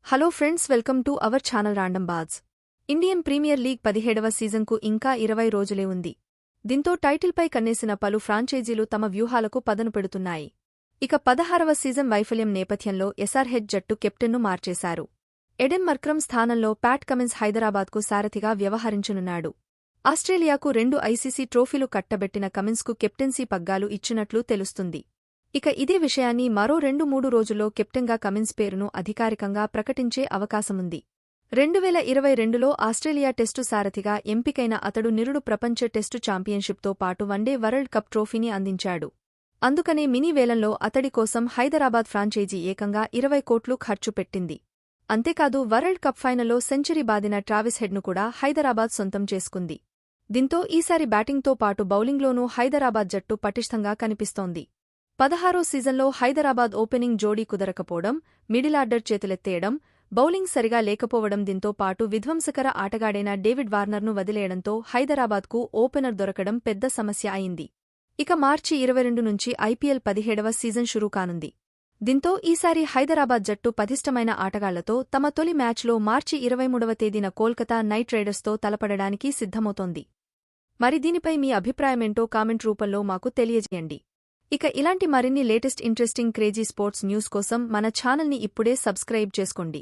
Hello friends, welcome to our channel random buzz. Indian premier league 17వ సీజన్కు ఇంకా 20 రోజులే ఉంది. దీంతో టైటిల్పై కన్నేసిన పలు ఫ్రాంచైజీలు తమ వ్యూహాలకు పదను పెడుతున్నాయి. ఇక 16వ సీజన్ వైఫల్యం నేపథ్యంలో ఎస్ఆర్హెచ్ జట్టు కెప్టెన్ను మార్చేశారు. ఎడెన్ మర్క్రమ్ స్థానంలో ప్యాట్ కమిన్స్ హైదరాబాద్కు సారథిగా వ్యవహరించనున్నాడు. ఆస్ట్రేలియాకు 2 ఐసీసీ ట్రోఫీలు కట్టబెట్టిన కమిన్స్కు కెప్టెన్సీ పగ్గాలు ఇచ్చినట్లు తెలుస్తుంది. ఇక ఇదే విషయాన్ని మరో 2-3 రోజుల్లో కెప్టెన్గా కమిన్స్ పేరును అధికారికంగా ప్రకటించే అవకాశముంది. 2022లో ఆస్ట్రేలియా టెస్టు సారథిగా ఎంపికైన అతడు నిరుడు ప్రపంచ టెస్టు ఛాంపియన్షిప్తో పాటు వన్డే వరల్డ్ కప్ ట్రోఫీని అందించాడు. అందుకనే మినీ వేలంలో అతడి కోసం హైదరాబాద్ ఫ్రాంచైజీ ఏకంగా 20 కోట్లు ఖర్చు పెట్టింది. అంతేకాదు వరల్డ్ కప్ ఫైనల్లో సెంచరీ బాదిన ట్రావిస్ హెడ్ను కూడా హైదరాబాద్ సొంతం చేసుకుంది. దీంతో ఈసారి బ్యాటింగ్తో పాటు బౌలింగ్లోనూ హైదరాబాద్ జట్టు పటిష్టంగా కనిపిస్తోంది. 16వ సీజన్లో హైదరాబాద్ ఓపెనింగ్ జోడీ కుదరకపోవడం, మిడిలార్డర్ చేతులెత్తేయడం, బౌలింగ్ సరిగా లేకపోవడం, దీంతో పాటు విధ్వంసకర ఆటగాడైన డేవిడ్ వార్నర్ను వదిలేయడంతో హైదరాబాద్కు ఓపెనర్ దొరకడం పెద్ద సమస్య అయింది. ఇక మార్చి 22 నుంచి ఐపీఎల్ 17వ సీజన్ షురూ కానుంది. దీంతో ఈసారి హైదరాబాద్ జట్టు పటిష్టమైన ఆటగాళ్లతో తమ తొలి మ్యాచ్లో మార్చి 23వ తేదీన కోల్కతా నైట్ రైడర్స్తో తలపడడానికి సిద్ధమవుతోంది. మరి దీనిపై మీ అభిప్రాయమేంటో కామెంట్ రూపంలో మాకు తెలియజేయండి. ఇక ఇలాంటి మరిన్ని latest interesting crazy sports news కోసం మన ఛానల్ని ఇప్పుడే సబ్స్క్రైబ్ చేసుకోండి.